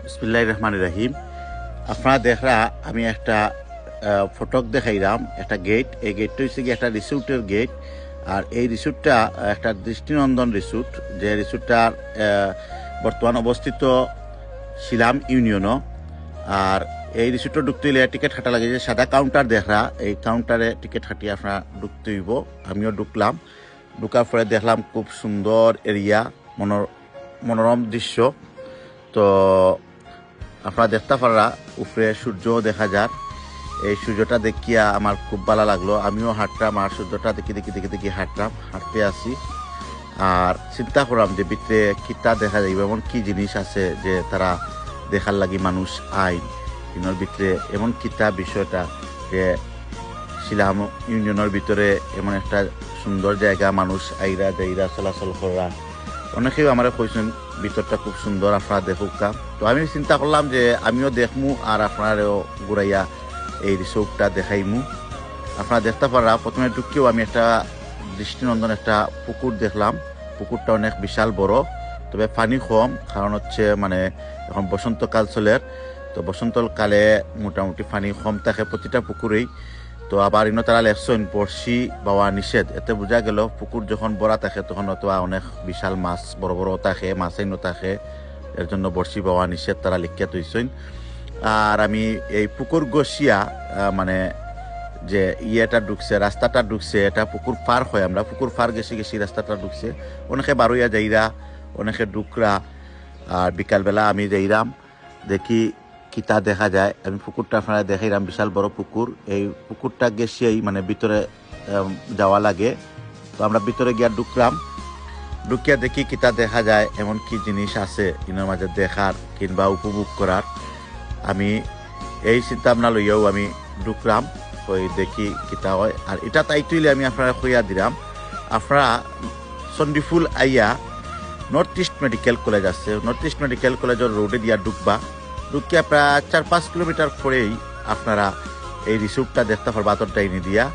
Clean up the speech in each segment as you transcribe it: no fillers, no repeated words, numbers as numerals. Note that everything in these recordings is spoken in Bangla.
বিসমিল্লাহির রহমানির রহিম। আপনারা দেখরা আমি একটা ফটক দেখাইলাম, একটা গেট। এই গেটটা হচ্ছে কি একটা রিসোর্টের গেট। আর এই রিসোর্টটা একটা দৃষ্টিনন্দন রিসোর্ট, যে রিসোর্টটার বর্তমান অবস্থিত শিলাম ইউনিয়নও। আর এই রিসোর্টে ঢুকতে হইলে টিকিট হাঁটা লাগে, যে সাদা কাউন্টার দেখরা, এই কাউন্টারে টিকিট হাঁটিয়ে আপনারা ঢুকতে হইব। আমিও ঢুকলাম। ঢুকার পরে দেখলাম খুব সুন্দর এরিয়া, মনোরম দৃশ্য। তো আপনারা দেখতে পারা উপরে সূর্য দেখা যায়। এই সূর্যটা দেখিয়া আমার খুব ভালো লাগলো। আমিও হাঁটলাম আর সূর্যটা দেখি হাঁটতে আসি। আর চিন্তা করলাম যে ভিতরে কিতা দেখা যাইব, এমন কি জিনিস আছে যে তারা দেখার লাগি মানুষ আইন ইউনিয়নের ভিতরে, এমন কিতা বিষয়টা যে শিলাম ইউনিয়নের ভিতরে এমন একটা সুন্দর জায়গা, মানুষ আইরা যাইরা চলাচল করা। অনেকেও আমার কইছেন ভিতরটা খুব সুন্দর, আপনারা দেখুকা। তো আমি চিন্তা করলাম যে আমিও দেখমু আর আপনারাও ঘুরাইয়া এই রিসোর্টটা দেখাইমু। আপনারা দেখতে পারা প্রথমে ঢুকিয়েও আমি একটা দৃষ্টিনন্দন একটা পুকুর দেখলাম। পুকুরটা অনেক বিশাল বড়, তবে পানি কম, কারণ হচ্ছে মানে এখন বসন্তকাল চলের। তো বসন্তকালে মোটামুটি পানি কম থাকে প্রতিটা পুকুরেই। তো আবার ইনো তারা লেখছেন বড়শি বাওয়া নিষেধ, এতে বোঝা গেল পুকুর যখন বড়া থাকে তখন হয়তো অনেক বিশাল মাছ বড় বড় থাকে, মাছই থাকে, এর জন্য বড়শি বাওয়া নিষেধ তারা লিখিয়া তৈছেন। আর আমি এই পুকুর গসিয়া মানে যে ইয়েটা ঢুকছে, রাস্তাটা ঢুকছে, এটা পুকুর পার হয়, আমরা পুকুর পার গেছি রাস্তাটা ঢুকছে। অনেকে বারুইয়া যাইরা, অনেকে ঢুকরা। আর বিকালবেলা আমি যাইরাম, দেখি কিতা দেখা যায়। আমি পুকুরটা আপনারা দেখাইলাম, বিশাল বড় পুকুর। এই পুকুরটা গেছিয়েই মানে ভিতরে যাওয়া লাগে। তো আমরা ভিতরে গিয়া ঢুকলাম। ঢুকিয়া দেখি কিতা দেখা যায়, এমন কি জিনিস আছে ইনার মাঝে দেখার কিংবা উপভোগ করার। আমি এই চিন্তা ভাবনা লইয়াও আমি ঢুকলাম, ওই দেখি কিতা হয়। আর এটা তাইতুইলে আমি আপনারা কইয়া দিলাম, আপনারা চণ্ডীফুল আইয়া নর্থ ইস্ট মেডিকেল কলেজ আছে, নর্থ ইস্ট মেডিকেল কলেজের রোডে দিয়া ঢুকবা। ঢুকিয়া প্রায় 4-5 কিলোমিটার পরেই আপনারা এই রিসোর্টটা দেখতে পারবা। আতরটা এনে দিয়া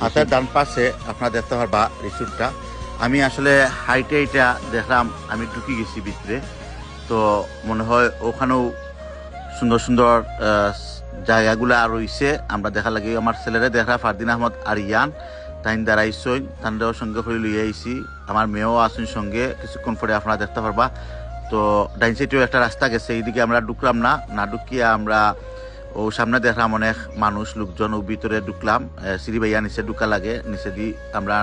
হাতের ডান পাশে আপনারা দেখতে পারবা রিসোর্টটা। আমি আসলে হাইটে এটা দেখলাম, আমি ঢুকি গেছি ভিতরে। তো মনে হয় ওখানেও সুন্দর সুন্দর জায়গাগুলো আর রয়েছে। আমরা দেখা লাগে আমার ছেলেরা দেখা ফারদিন আহমদ আরিয়ান তাইন দাঁড়াইছই, তান্ডেও সঙ্গে করে লইয়া আইছি। আমার মেয়েও আসুন সঙ্গে, কিছুক্ষণ পরে আপনারা দেখতে পারবা। তো ডাইন সাইডেও একটা রাস্তা গেছে, এইদিকে আমরা ঢুকলাম না ঢুকিয়া আমরা ও সামনে দেখলাম অনেক মানুষ লোকজন, ও ভিতরে ঢুকলাম। সিঁড়ি বাইয়া নিচে ঢুকা লাগে, নিচে দিয়ে আমরা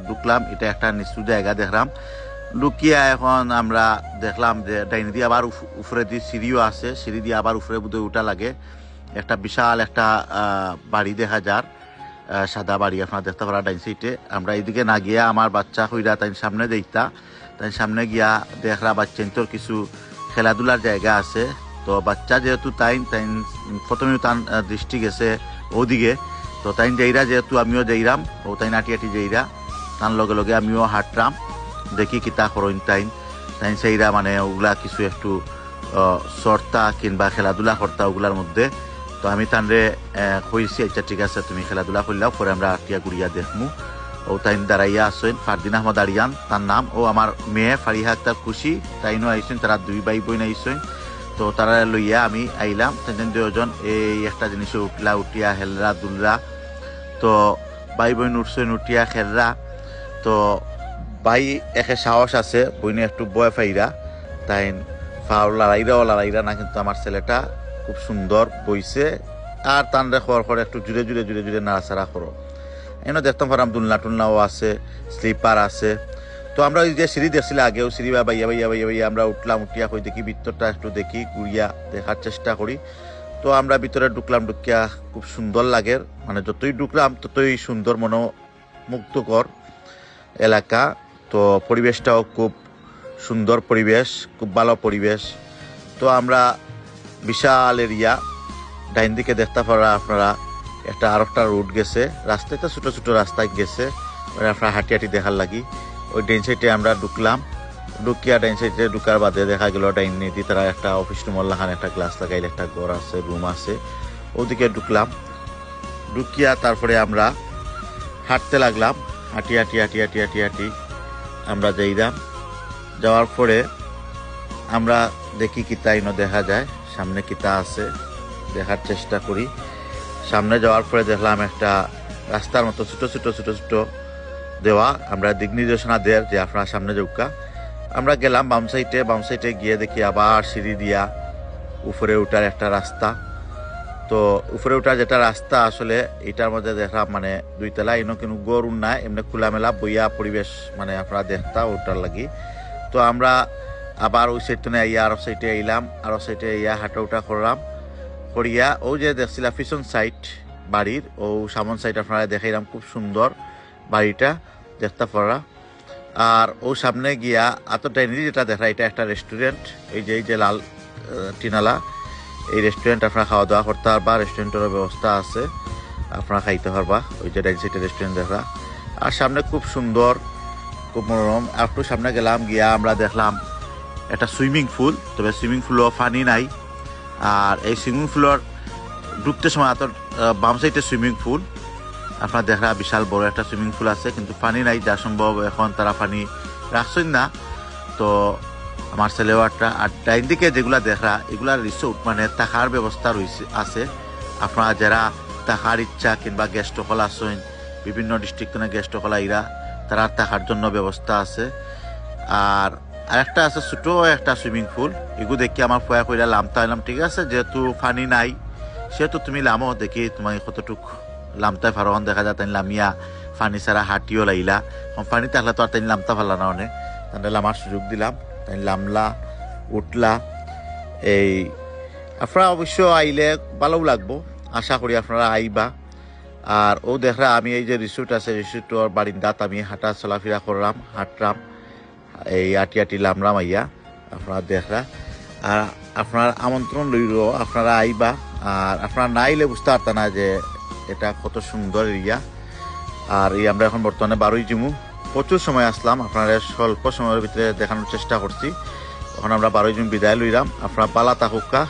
ঢুকলাম। এটা একটা নিচু জায়গা দেখলাম। লুকিয়া এখন আমরা দেখলাম যে ডাইনি দিয়ে আবার উপরে দিয়ে সিঁড়িও আছে, সিঁড়ি দিয়ে আবার উপরে বুধে উঠা লাগে। একটা বিশাল একটা বাড়ি দেখা যার, সাদা বাড়ি আপনারা দেখতে পারা ডাইন সাইডে। আমরা এইদিকে না গিয়া আমার বাচ্চা হইরা তাই সামনে দেখতা, তাই সামনে গিয়া দেখরা বাচ্চাইন্তর কিছু খেলাধুলার জায়গা আছে। তো বাচ্চা যেহেতু তাই প্রথমে তার দৃষ্টি গেছে ওদিকে। তো তাই যাইরা যেহেতু আমিও যাইরাম, ও তাই নাটি যাইরা, তার লগে লগে আমিও হাঁটলাম। দেখি কিতা করইন তাই সেইরা মানে ওগুলা কিছু একটু সর্তা কিংবা খেলাধুলা করতা ওগুলার মধ্যে। তো আমি তানরে কইছি, আচ্ছা ঠিক আছে তুমি খেলাধুলা করলাও, পরে আমরা আটিয়া গুড়িয়া দেখমু। ও তাই দাঁড়াইয়া আসেন ফারদিন আহমদ আরিয়ান তার নাম, ও আমার মেয়ে ফারিহা আক্তার খুশি তাইনও আইসেন, তারা 2 ভাই বোন আইসেন। তো তারা লইয়া আমি আইলাম। তাই 2জন এই একটা জিনিসে উঠিয়া হেলরা দুলরা। তো ভাই বোন উঠছেন উঠিয়া খেলরা। তো ভাই একে সাহস আছে, বইনে একটু বয় ফাইরা, তাই ফাও লড়াইরা না, কিন্তু আমার ছেলেটা খুব সুন্দর বইছে। আর তানরে খাওয়ার পরে একটু জুড়ে নাড়াচাড়া করো। এনে দেখতাম পারাম দুলনা টুলনাও আছে, স্লিপার আছে। তো আমরা ওই যে সিঁড়ি দেখছিলাম আগেও, সিঁড়ি বাইয়া আমরা উঠলাম। উঠিয়া কই দেখি ভিতরটা একটু দেখি, ঘুরিয়া দেখার চেষ্টা করি। তো আমরা ভিতরে ঢুকিয়া খুব সুন্দর লাগে, মানে যতই ঢুকলাম ততই সুন্দর, মনোমুগ্ধকর এলাকা। তো পরিবেশটাও খুব সুন্দর পরিবেশ, খুব ভালো পরিবেশ। তো আমরা বিশাল এরিয়া, ডাইন দিকে দেখতে পারা আপনারা আরেকটা রোড গেছে, রাস্তাটা ছোট ছোট রাস্তায় গেছে, আপনারা হাঁটি দেখার লাগি। ওই ডাইন সাইডে আমরা ঢুকলাম। ঢুকিয়া ডাইন সাইডে ঢুকার বাদে দেখা গেল ডাইন নিয়ে তারা একটা অফিস রুম লাগান, একটা গ্লাস লাগাইলে একটা ঘর আছে, রুম আছে। ওদিকে ঢুকলাম। ঢুকিয়া তারপরে আমরা হাঁটতে লাগলাম। হাঁটি আমরা যাইলাম। যাওয়ার পরে আমরা দেখি কিতা ইনো দেখা যায়, সামনে কিতা আছে দেখার চেষ্টা করি। সামনে যাওয়ার পরে দেখলাম একটা রাস্তার মতো ছোট ছোট ছোট ছোট দেওয়া, আমরা দিক নির্দেশনা দেয় যে আপনারা সামনে যৌকা। আমরা গেলাম বাম সাইডে গিয়ে দেখি আবার সিঁড়ি দিয়া উপরে উঠার একটা রাস্তা। তো উপরে উঠার যেটা রাস্তা আসলে এটার মধ্যে দেখলাম মানে দুইতলা ইনো কিন্তু গরু নাই, এমনি খোলামেলা বইয়া পরিবেশ মানে আপনারা দেখতা ওটার লাগি। তো আমরা আবার ওই সাইডে আইয়া আরব সাইডে আইলাম, আরব সাইডে আইয়া হাঁটা উঠা করলাম করিয়া ও যে দেখছিলাম পিছন সাইড বাড়ির ও সামন সাইড আপনারা দেখাইলাম, খুব সুন্দর বাড়িটা দেখতে পারা। আর ও সামনে গিয়া এতটাই যেটা দেখা এটা একটা রেস্টুরেন্ট, এই যে লাল টিনালা এই রেস্টুরেন্ট আপনারা খাওয়া দাওয়া করতে পারবা, রেস্টুরেন্টেরও ব্যবস্থা আছে, আপনারা খাইতে পারবা। ওই যে ডাইন সাইডে রেস্টুরেন্ট দেখা, আর সামনে খুব সুন্দর খুব মনোরম। একটু সামনে গেলাম গিয়া আমরা দেখলাম একটা সুইমিং পুল, তবে সুইমিং পুলও পানি নাই। আর এই সুইমিং পুলের ঢুকতে সময় এত বাম সাইডে সুইমিং পুল আপনার দেখা বিশাল বড় একটা সুইমিং পুল আছে, কিন্তু পানি নাই, যা সম্ভব এখন তারা পানি রাখছেন না। তো আমার ছেলেওয়ারটা আর ডাইন দিকে যেগুলা দেখা এগুলা রিসোর্ট মানে থাকার ব্যবস্থা রয়েছে আছে। আপনারা যারা থাকার ইচ্ছা কিংবা গেস্ট হল আসেন, বিভিন্ন ডিস্ট্রিক্ট গেস্ট হল ইরা তারা থাকার জন্য ব্যবস্থা আছে। আর আরেকটা আছে ছোট একটা সুইমিং পুল, এগুলো দেখি আমার ফয়া কইরা লামতা হইলাম, ঠিক আছে যেহেতু পানি নাই সেহেতু তুমি লামো দেখি তোমার কতটুক লামতায় ফারন দেখা যায়। তাই লামিয়া পানি ছাড়া হাঁটিও লাইলা, পানি থাকলে তো আর তাই লামতা পারলা না অনেক, তাহলে লামার সুযোগ দিলাম, তাই লামলা উঠলা। এই আপনারা অবশ্য আইলে ভালো লাগবো, আশা করি আপনারা আইবা। আর ও দেখরা আমি এই যে রিসোর্ট আছে রিসোর্টর বারিন্দাত আমি হাঁটা চলাফেরা করলাম, হাঁটলাম, এই আটি লামরাম আইয়া আপনারা দেখরা। আর আপনার আমন্ত্রণ লইল আপনারা আইবা, আর আপনারা না আইলে বুঝতে পারত না যে এটা কত সুন্দর এরিয়া। আর এই আমরা এখন বর্তমানে 12 জুমু, প্রচুর সময় আসলাম, আপনারা স্বল্প সময়ের ভিতরে দেখানোর চেষ্টা করছি। এখন আমরা 12 জুন বিদায় লইলাম, আপনারা পালা তাকুকা